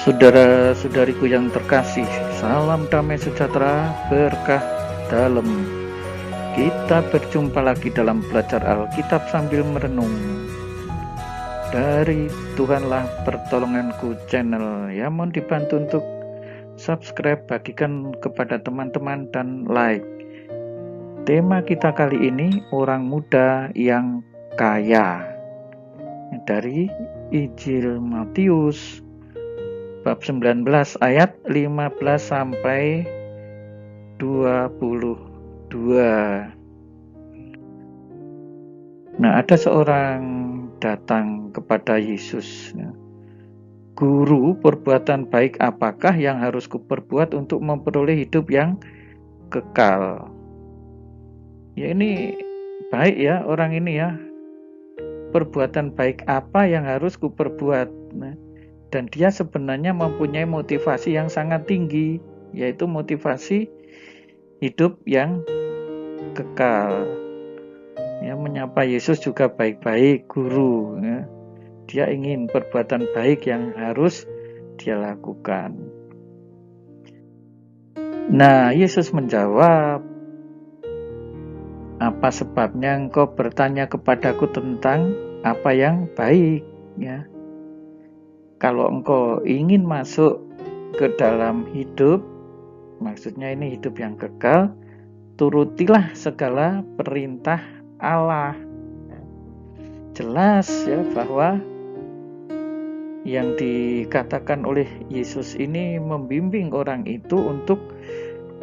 Saudara-saudariku yang terkasih, salam damai sejahtera, berkah dalam. Kita berjumpa lagi dalam belajar Alkitab sambil merenung. Dari Tuhanlah pertolonganku channel, ya, mohon dibantu untuk subscribe, bagikan kepada teman-teman dan like. Tema kita kali ini, orang muda yang kaya. Dari Injil Matius bab 19 ayat 15 sampai 22. Nah, ada seorang datang kepada Yesus. Guru, perbuatan baik apakah yang harus kuperbuat untuk memperoleh hidup yang kekal? Ya, ini baik ya orang ini ya. Perbuatan baik apa yang harus kuperbuat? Dan dia sebenarnya mempunyai motivasi yang sangat tinggi, yaitu motivasi hidup yang kekal. Ya, menyapa Yesus juga baik-baik, guru. Ya. Dia ingin perbuatan baik yang harus dia lakukan. Nah, Yesus menjawab, apa sebabnya engkau bertanya kepadaku tentang apa yang baik? Ya. Kalau engkau ingin masuk ke dalam hidup, maksudnya ini hidup yang kekal, turutilah segala perintah Allah. Jelas ya bahwa yang dikatakan oleh Yesus ini membimbing orang itu untuk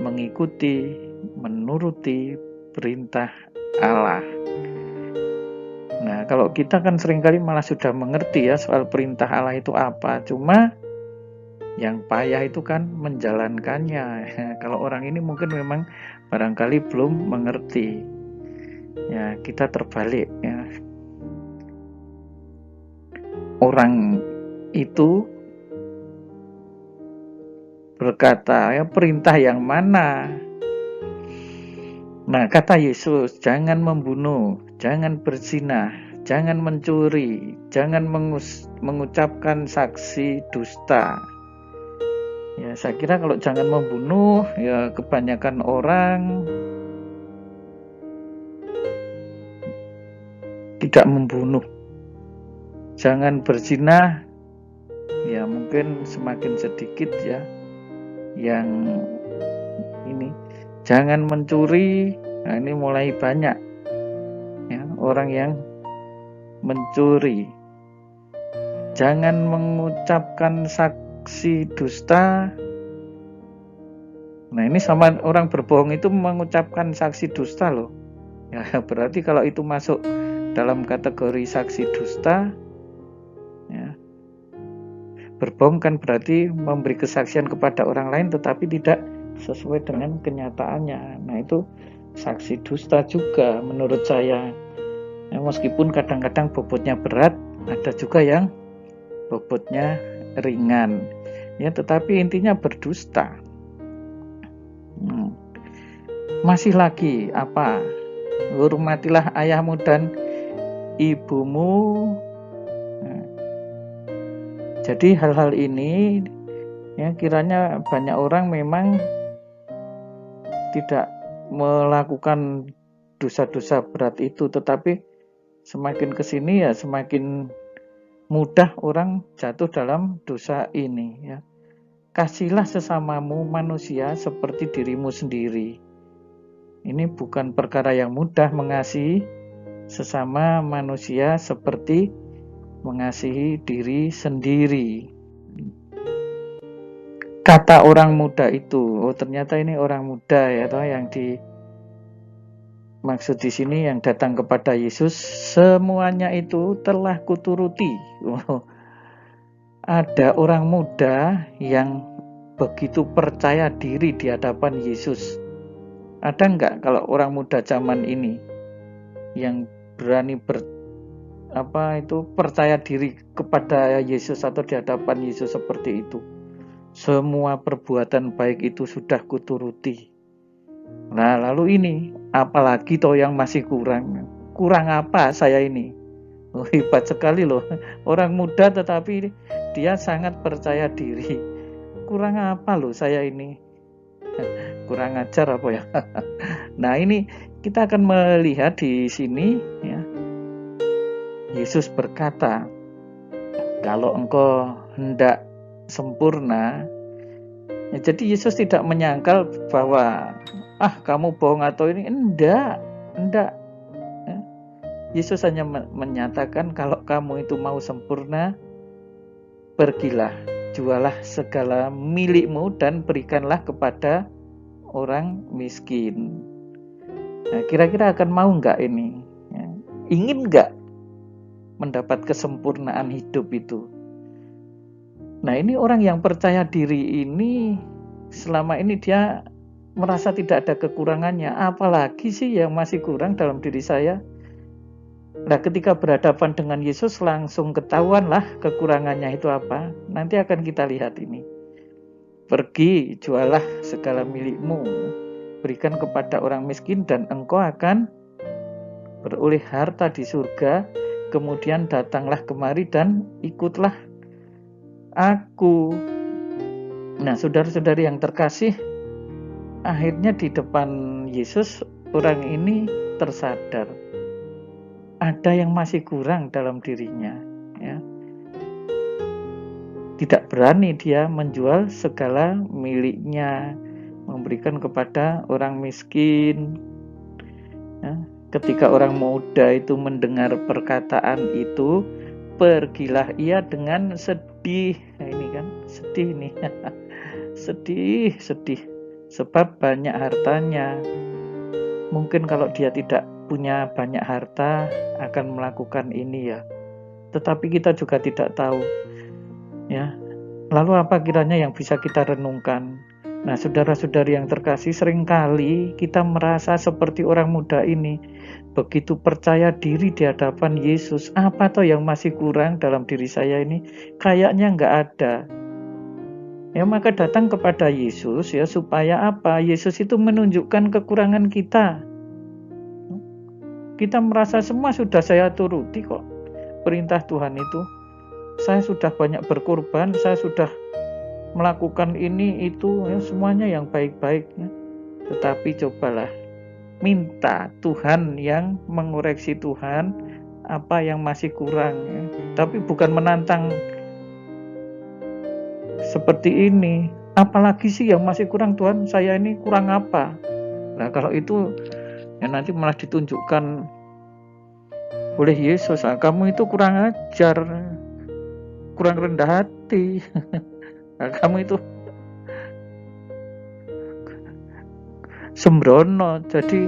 mengikuti, menuruti perintah Allah. Nah, kalau kita kan seringkali malah sudah mengerti ya soal perintah Allah itu apa, cuma yang payah itu kan menjalankannya. Kalau orang ini mungkin memang barangkali belum mengerti. Ya, kita terbalik ya. Orang itu berkata, ya perintah yang mana? Nah, kata Yesus, jangan membunuh, jangan berzina, jangan mencuri, jangan mengucapkan saksi dusta. Ya, saya kira kalau jangan membunuh, ya kebanyakan orang tidak membunuh. Jangan berzina, ya mungkin semakin sedikit ya yang ini. Jangan mencuri, nah ini mulai banyak ya orang yang mencuri. Jangan mengucapkan saksi dusta. Nah, ini sama orang berbohong itu mengucapkan saksi dusta loh. Ya, berarti kalau itu masuk dalam kategori saksi dusta, ya, berbohong kan berarti memberi kesaksian kepada orang lain tetapi tidak sesuai dengan kenyataannya. Nah, itu saksi dusta juga menurut saya. Ya, meskipun kadang-kadang bobotnya berat, ada juga yang bobotnya ringan. Ya, tetapi intinya berdusta. Masih lagi apa? Hormatilah ayahmu dan ibumu. Nah, jadi hal-hal ini ya kiranya banyak orang memang tidak melakukan dosa-dosa berat itu, tetapi semakin kesini ya semakin mudah orang jatuh dalam dosa ini ya. Kasihlah sesamamu manusia seperti dirimu sendiri. Ini bukan perkara yang mudah mengasihi sesama manusia seperti mengasihi diri sendiri. Kata orang muda itu, oh ternyata ini orang muda ya toh yang dimaksud di sini yang datang kepada Yesus, semuanya itu telah kuturuti. Oh, ada orang muda yang begitu percaya diri di hadapan Yesus. Ada enggak kalau orang muda zaman ini yang berani percaya diri kepada Yesus atau di hadapan Yesus seperti itu? Semua perbuatan baik itu sudah kuturuti. Nah, lalu ini, apalagi toh yang masih kurang? Kurang apa saya ini? Oh, hebat sekali loh. Orang muda tetapi dia sangat percaya diri. Kurang apa loh saya ini? Kurang ajar apa ya? Nah, ini kita akan melihat di sini ya. Yesus berkata, kalau engkau hendak sempurna, ya, jadi Yesus tidak menyangkal bahwa kamu bohong atau ini, enggak. Ya. Yesus hanya menyatakan kalau kamu itu mau sempurna, pergilah, jualah segala milikmu dan berikanlah kepada orang miskin. Nah, kira-kira akan mau enggak ini? Ya. Ingin enggak mendapat kesempurnaan hidup itu? Nah, ini orang yang percaya diri ini selama ini dia merasa tidak ada kekurangannya. Apalagi sih yang masih kurang dalam diri saya? Nah, ketika berhadapan dengan Yesus langsung ketahuanlah kekurangannya itu apa. Nanti akan kita lihat ini. Pergi, jualah segala milikmu, berikan kepada orang miskin dan engkau akan beroleh harta di surga. Kemudian datanglah kemari dan ikutlah aku. Nah, saudara-saudari yang terkasih, akhirnya di depan Yesus orang ini tersadar ada yang masih kurang dalam dirinya, ya. Tidak berani dia menjual segala miliknya, memberikan kepada orang miskin, ya. Ketika orang muda itu mendengar perkataan itu, pergilah ia dengan sedih. Nah, ini kan sedih nih. sedih sebab banyak hartanya. Mungkin kalau dia tidak punya banyak harta akan melakukan ini ya. Tetapi kita juga tidak tahu ya. Lalu apa kiranya yang bisa kita renungkan? Nah, saudara-saudari yang terkasih, seringkali kita merasa seperti orang muda ini, begitu percaya diri di hadapan Yesus. Apa toh yang masih kurang dalam diri saya ini? Kayaknya nggak ada. Ya, maka datang kepada Yesus ya, supaya apa? Yesus itu menunjukkan kekurangan kita. Kita merasa semua sudah saya turuti kok perintah Tuhan itu. Saya sudah banyak berkorban, saya sudah melakukan ini itu ya, semuanya yang baik-baik ya. Tetapi cobalah minta Tuhan yang mengoreksi Tuhan apa yang masih kurang ya. Tapi bukan menantang seperti ini. Apalagi sih yang masih kurang Tuhan, saya ini kurang apa? Nah, kalau itu ya nanti malah ditunjukkan oleh Yesus, kamu itu kurang ajar, kurang rendah hati. Nah, kamu itu sembrono, jadi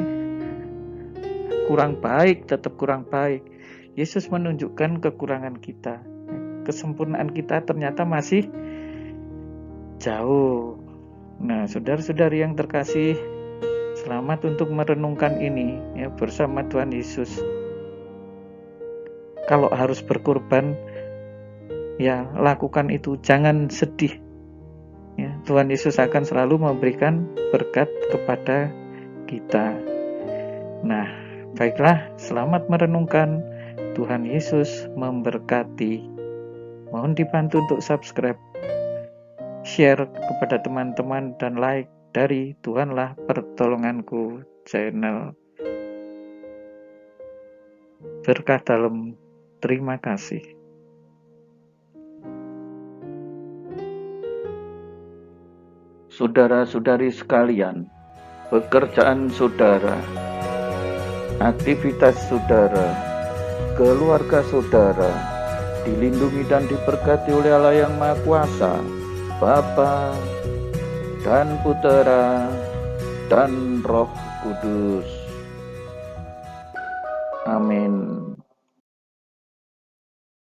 kurang baik, tetap kurang baik. Yesus menunjukkan kekurangan kita. Kesempurnaan kita ternyata masih jauh. Nah, saudara-saudari yang terkasih, selamat untuk merenungkan ini ya bersama Tuhan Yesus. Kalau harus berkorban, ya lakukan itu, jangan sedih. Ya, Tuhan Yesus akan selalu memberikan berkat kepada kita. Nah, baiklah, selamat merenungkan. Tuhan Yesus memberkati. Mohon dibantu untuk subscribe, share kepada teman-teman, dan like dari Tuhanlah Pertolonganku channel. Berkah dalam. Terima kasih. Saudara-saudari sekalian, pekerjaan saudara, aktivitas saudara, keluarga saudara dilindungi dan diberkati oleh Allah yang Maha Kuasa, Bapa dan Putera dan Roh Kudus. Amin.